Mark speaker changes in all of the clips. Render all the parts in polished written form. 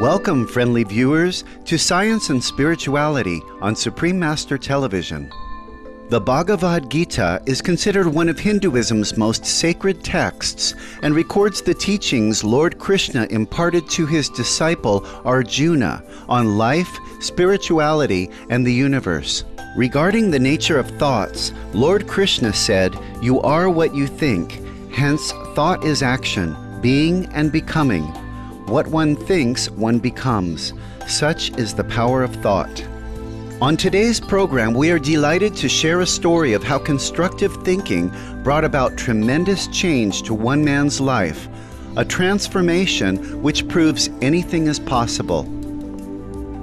Speaker 1: Welcome, friendly viewers, to Science and Spirituality on Supreme Master Television. The Bhagavad Gita is considered one of Hinduism's most sacred texts and records the teachings Lord Krishna imparted to his disciple Arjuna on life, spirituality, and the universe. Regarding the nature of thoughts, Lord Krishna said, "You are what you think, hence thought is action, being and becoming. What one thinks, one becomes. Such is the power of thought." On today's program, we are delighted to share a story of how constructive thinking brought about tremendous change to one man's life, a transformation which proves anything is possible.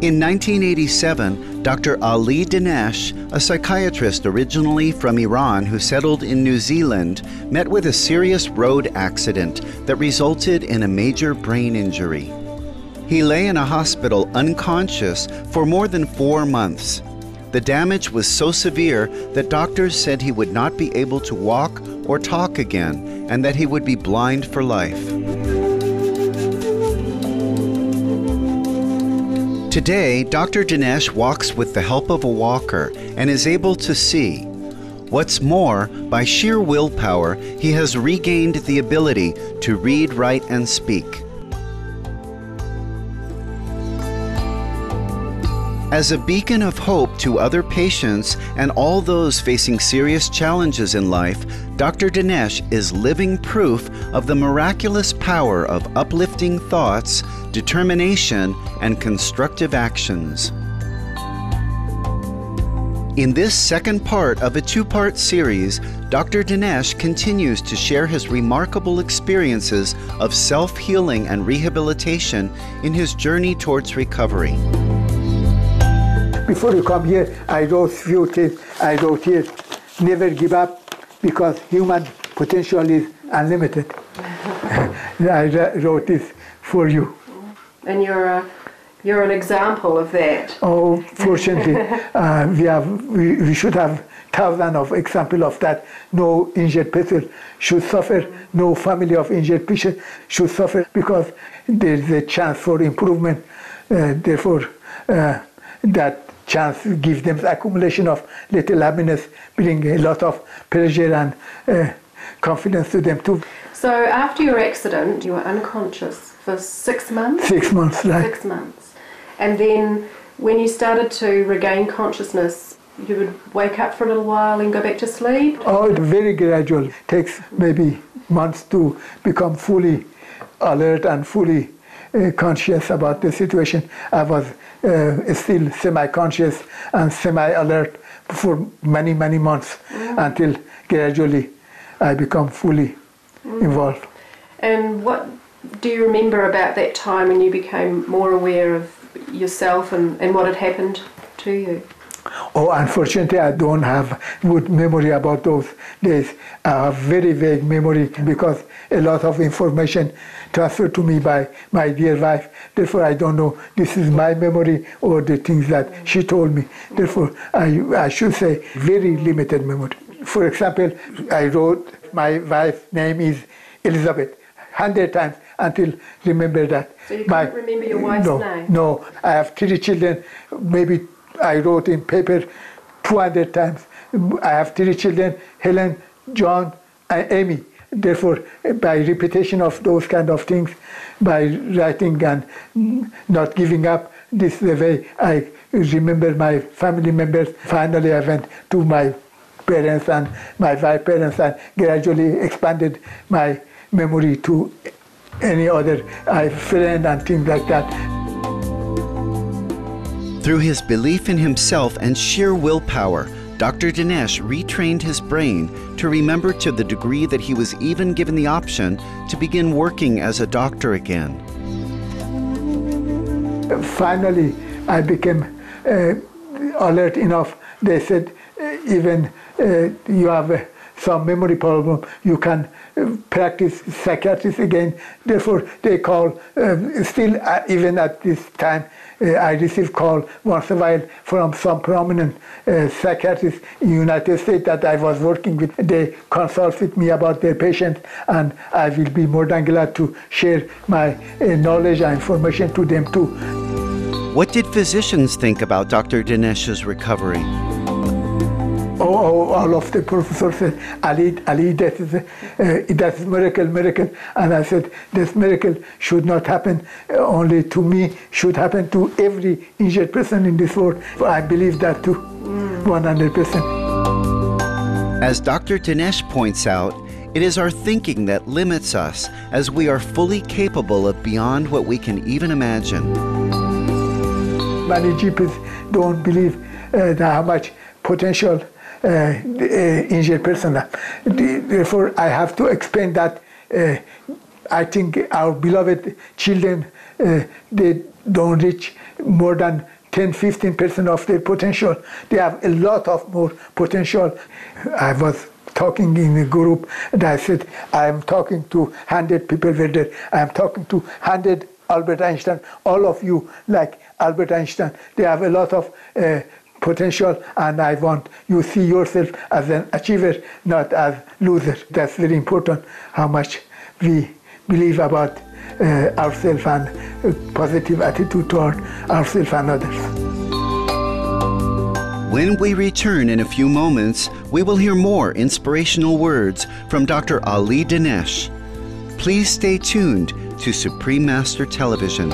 Speaker 1: In 1987, Dr. Ali Dinesh, a psychiatrist originally from Iran who settled in New Zealand, met with a serious road accident that resulted in a major brain injury. He lay in a hospital unconscious for more than 4 months. The damage was so severe that doctors said he would not be able to walk or talk again, and that he would be blind for life. Today, Dr. Dinesh walks with the help of a walker and is able to see. What's more, by sheer willpower, he has regained the ability to read, write, and speak. As a beacon of hope to other patients and all those facing serious challenges in life, Dr. Dinesh is living proof of the miraculous power of uplifting thoughts, determination, and constructive actions. In this second part of a 2-part series, Dr. Dinesh continues to share his remarkable experiences of self-healing and rehabilitation in his journey towards recovery.
Speaker 2: Before you come here, I wrote few things. I wrote here, never give up because human potential is unlimited. I wrote this for you.
Speaker 3: And you're an example of that.
Speaker 2: Oh, fortunately, we should have thousands of examples of that. No injured person should suffer. No family of injured patient should suffer because there is a chance for improvement. Therefore, that chance gives them accumulation of little happiness, bring a lot of pleasure and confidence to them too.
Speaker 3: So after your accident, you were unconscious for 6 months?
Speaker 2: 6 months, right.
Speaker 3: 6 months. And then when you started to regain consciousness, you would wake up for a little while and go back to sleep?
Speaker 2: Oh, it's very gradual. It takes maybe months to become fully alert and fully conscious about the situation. I was still semi-conscious and semi-alert for many, many months until gradually I become fully involved.
Speaker 3: And what do you remember about that time when you became more aware of yourself and what had happened to you?
Speaker 2: Oh, unfortunately, I don't have good memory about those days. I have very vague memory because a lot of information transferred to me by my dear wife. Therefore, I don't know this is my memory or the things that she told me. Therefore, I should say very limited memory. For example, I wrote my wife's name is Elizabeth 100 times until remember that.
Speaker 3: So you can't remember your wife's name?
Speaker 2: No, I have 3 children, maybe I wrote in paper 200 times. I have 3 children, Helen, John, and Amy. Therefore, by repetition of those kind of things, by writing and not giving up, this is the way I remember my family members. Finally, I went to my parents and my wife's parents and gradually expanded my memory to any other friend and things like that.
Speaker 1: Through his belief in himself and sheer willpower, Dr. Dinesh retrained his brain to remember to the degree that he was even given the option to begin working as a doctor again.
Speaker 2: Finally, I became alert enough. They said, even you have some memory problem, you can practice psychiatrist again. Therefore, they call, still even at this time, I receive call once in a while from some prominent psychiatrists in the United States that I was working with. They consult with me about their patients, and I will be more than glad to share my knowledge and information to them too.
Speaker 1: What did physicians think about Dr. Dinesh's recovery?
Speaker 2: All of the professors said, Ali, that is miracle. And I said, this miracle should not happen only to me, should happen to every injured person in this world. I believe that too, 100%.
Speaker 1: As Dr. Dinesh points out, it is our thinking that limits us, as we are fully capable of beyond what we can even imagine.
Speaker 2: Many GPs don't believe how much potential the injured person has. Therefore, I have to explain that I think our beloved children, they don't reach more than 10-15% of their potential. They have a lot of more potential. I was talking in a group and I said, I am talking to 100 people were there. I am talking to 100 Albert Einstein. All of you like Albert Einstein. They have a lot of potential, and I want you see yourself as an achiever, not as loser. That's very important, how much we believe about ourselves and a positive attitude toward ourselves and others.
Speaker 1: When we return in a few moments, we will hear more inspirational words from Dr. Ali Dinesh. Please stay tuned to Supreme Master Television.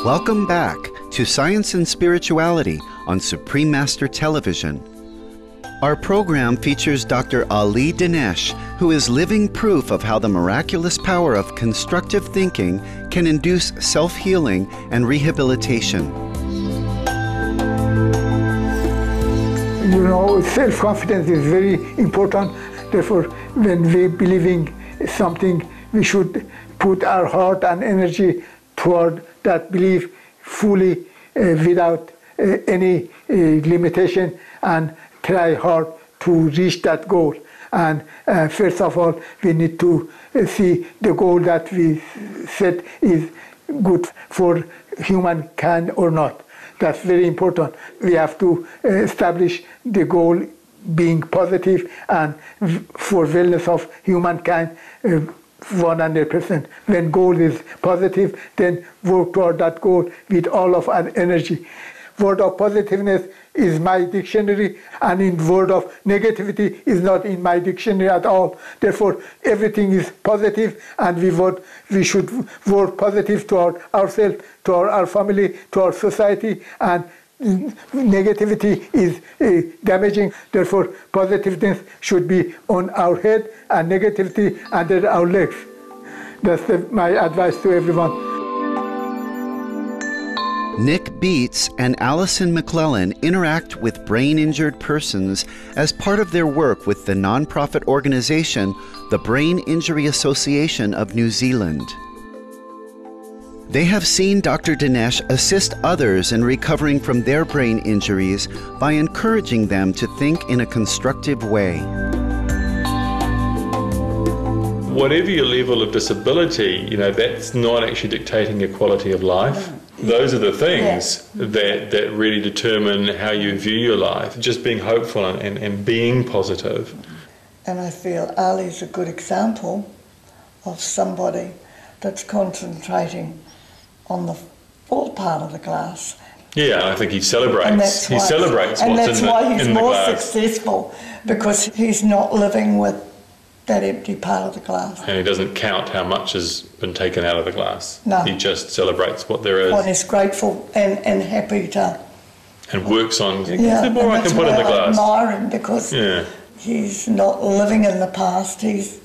Speaker 1: Welcome back to Science and Spirituality on Supreme Master Television. Our program features Dr. Ali Dinesh, who is living proof of how the miraculous power of constructive thinking can induce self-healing and rehabilitation.
Speaker 2: You know, self-confidence is very important. Therefore, when we believe in something, we should put our heart and energy toward that belief fully, without any limitation, and try hard to reach that goal. And first of all, we need to see the goal that we set is good for humankind or not. That's very important. We have to establish the goal being positive and for wellness of humankind, 100%. When goal is positive, then work toward that goal with all of our energy. Word of positiveness is my dictionary, and in word of negativity is not in my dictionary at all. Therefore, everything is positive, and we should work positive toward ourselves, toward our family, toward our society, and negativity is damaging. Therefore, positiveness should be on our head and negativity under our legs. That's my advice to everyone.
Speaker 1: Nick Beats and Alison McClellan interact with brain-injured persons as part of their work with the non-profit organization, the Brain Injury Association of New Zealand. They have seen Dr. Dinesh assist others in recovering from their brain injuries by encouraging them to think in a constructive way.
Speaker 4: Whatever your level of disability, you know, that's not actually dictating your quality of life. Those are the things that really determine how you view your life. Just being hopeful and being positive.
Speaker 5: And I feel Ali's a good example of somebody that's concentrating on the full part of the glass.
Speaker 4: Yeah, I think he celebrates.
Speaker 5: And that's why,
Speaker 4: he celebrates
Speaker 5: and
Speaker 4: what's
Speaker 5: that's
Speaker 4: in the,
Speaker 5: why he's
Speaker 4: in the
Speaker 5: more
Speaker 4: glass.
Speaker 5: successful, because he's not living with that empty part of the glass.
Speaker 4: And he doesn't count how much has been taken out of the glass.
Speaker 5: No.
Speaker 4: He just celebrates what there is.
Speaker 5: And he's grateful and happy to...
Speaker 4: And works on,
Speaker 5: Yeah,
Speaker 4: the more I can put in the glass.
Speaker 5: I admire him, because he's not living in the past. He's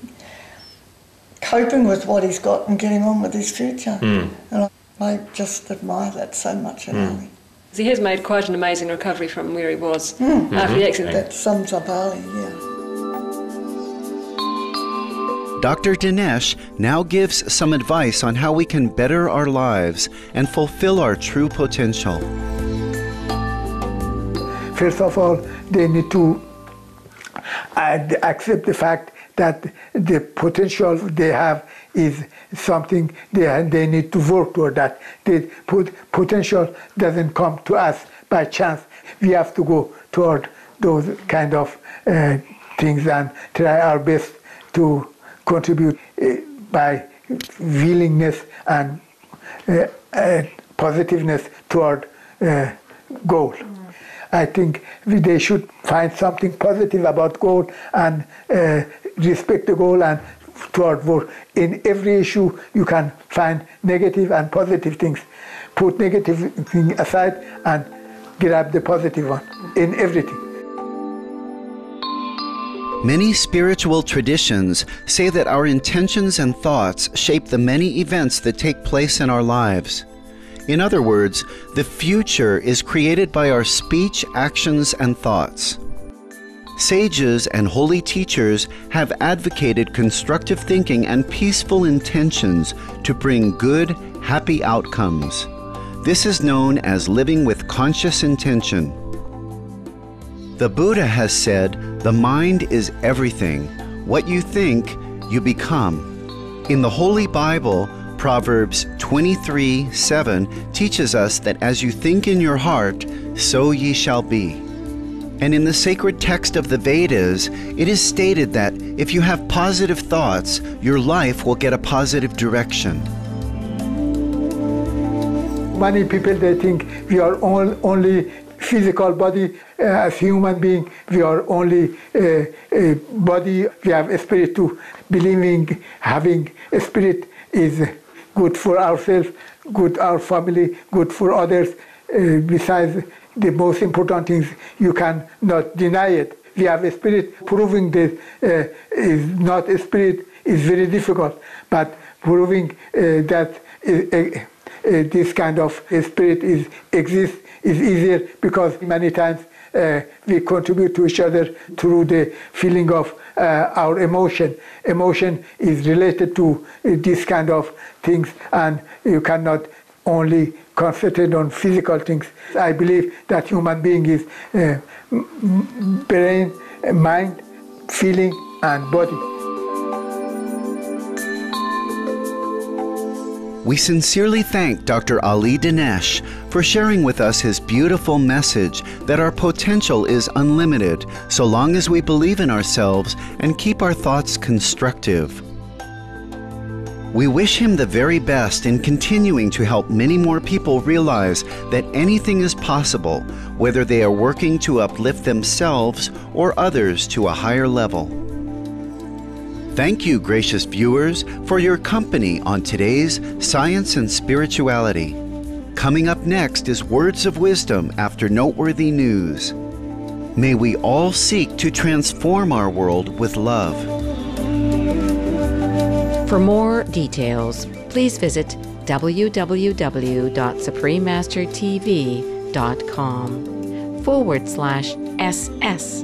Speaker 5: coping with what he's got and getting on with his future. And I just admire that so much in Ali.
Speaker 6: So he has made quite an amazing recovery from where he was after the accident.
Speaker 5: That sums up Ali, yeah.
Speaker 1: Dr. Dinesh now gives some advice on how we can better our lives and fulfill our true potential.
Speaker 2: First of all, they need to accept the fact that the potential they have is something they need to work toward. That the potential doesn't come to us by chance. We have to go toward those kind of things and try our best to contribute by willingness and positiveness toward goal. I think they should find something positive about goal and respect the goal and toward work. In every issue you can find negative and positive things. Put negative thing aside and grab the positive one in everything.
Speaker 1: Many spiritual traditions say that our intentions and thoughts shape the many events that take place in our lives. In other words, the future is created by our speech, actions, and thoughts. Sages and holy teachers have advocated constructive thinking and peaceful intentions to bring good, happy outcomes. This is known as living with conscious intention. The Buddha has said, "The mind is everything. What you think, you become." In the Holy Bible, Proverbs 23:7 teaches us that as you think in your heart, so ye shall be. And in the sacred text of the Vedas, it is stated that if you have positive thoughts, your life will get a positive direction.
Speaker 2: Many people, they think we are only physical body. As human being, we are only a body. We have a spirit too. Believing having a spirit is good for ourselves, good our family, good for others. Besides the most important things, you cannot deny it. We have a spirit. Proving that is not a spirit is very difficult, but proving that this kind of spirit exists is easier, because many times we contribute to each other through the feeling of our emotion. Emotion is related to this kind of things, and you cannot only concentrate on physical things. I believe that human being is brain, mind, feeling, and body.
Speaker 1: We sincerely thank Dr. Ali Dinesh for sharing with us his beautiful message that our potential is unlimited so long as we believe in ourselves and keep our thoughts constructive. We wish him the very best in continuing to help many more people realize that anything is possible, whether they are working to uplift themselves or others to a higher level. Thank you, gracious viewers, for your company on today's Science and Spirituality. Coming up next is Words of Wisdom after noteworthy news. May we all seek to transform our world with love.
Speaker 7: For more details, please visit www.suprememastertv.com/SS